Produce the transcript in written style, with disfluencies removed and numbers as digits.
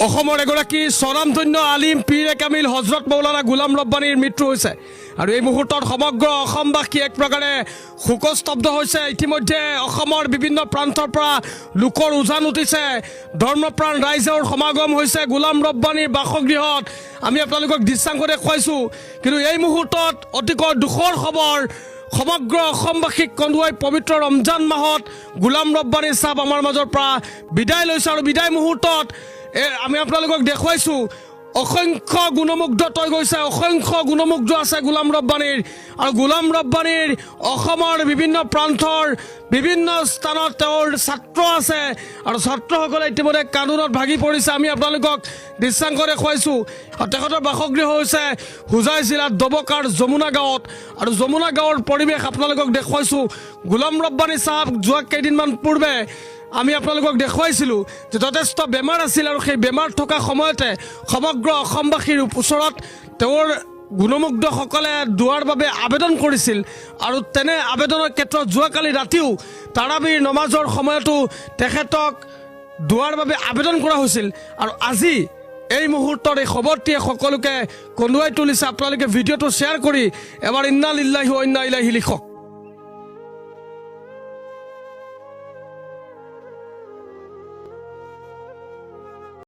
অসমৰ এগৰাকী স্বনামধন্য আলিম পীৰ কামিল হজৰত মৌলানা গোলাম ৰব্বানীৰ মৃত্যু হৈছে আৰু এই মুহূৰ্তত সমগ্ৰ অসমবাসী এক প্ৰকাৰে শোকস্তব্ধ হৈছে। ইতিমধ্যে অসমৰ বিভিন্ন প্ৰান্তৰ পৰা লোকৰ উজান উঠিছে, ধৰ্মপ্ৰাণ ৰাইজৰ সমাগম হৈছে গোলাম ৰব্বানীৰ বাসগৃহত। আমি আপোনালোকক দৃশ্যাংশ দেখুৱাইছোঁ, কিন্তু এই মুহূৰ্তত অতিকৈ দুখৰ খবৰ। সমগ্ৰ অসমবাসীক কন্দুৱাই পবিত্ৰ ৰমজান মাহত গোলাম ৰব্বানী চাহাব আমাৰ মাজৰ পৰা বিদায় লৈছে আৰু বিদায় মুহূৰ্তত আমি আপোনালোকক দেখুৱাইছোঁ অসংখ্য গুণমুগ্ধ তৈ গৈছে, অসংখ্য গুণমুগ্ধ আছে গোলাম ৰব্বানীৰ। আৰু গোলাম ৰব্বানীৰ অসমৰ বিভিন্ন প্ৰান্তৰ বিভিন্ন স্থানত তেওঁৰ ছাত্ৰ আছে আৰু ছাত্ৰসকলে ইতিমধ্যে কান্দোনত ভাগি পৰিছে। আমি আপোনালোকক দৃশ্যাংশ দেখুৱাইছোঁ। আৰু তেখেতৰ বাসগৃহ হৈছে হোজাই জিলাত দবকাৰ যমুনা গাঁৱত, আৰু যমুনা গাঁৱৰ পৰিৱেশ আপোনালোকক দেখুৱাইছোঁ। গোলাম ৰব্বানী চাহাব যোৱা কেইদিনমান পূৰ্বে আমি আপোনালোকক দেখুৱাইছিলোঁ যে যথেষ্ট বেমাৰ আছিল আৰু সেই বেমাৰ থকা সময়তে সমগ্ৰ অসমবাসীৰ ওচৰত তেওঁৰ গুণমুগ্ধসকলে দুৱাৰ বাবে আবেদন কৰিছিল। আৰু তেনে আবেদনৰ ক্ষেত্ৰত যোৱাকালি ৰাতিও তাৰাবীৰ নমাজৰ সময়তো তেখেতক দুৱাৰ বাবে আবেদন কৰা হৈছিল। আৰু আজি এই মুহূৰ্তৰ এই খবৰটিয়ে সকলোকে কন্দুৱাই তুলিছে। আপোনালোকে ভিডিঅ'টো শ্বেয়াৰ কৰি এবাৰ ইন্না লিল্লাহি ৱা ইন্না ইলাইহি লিখক।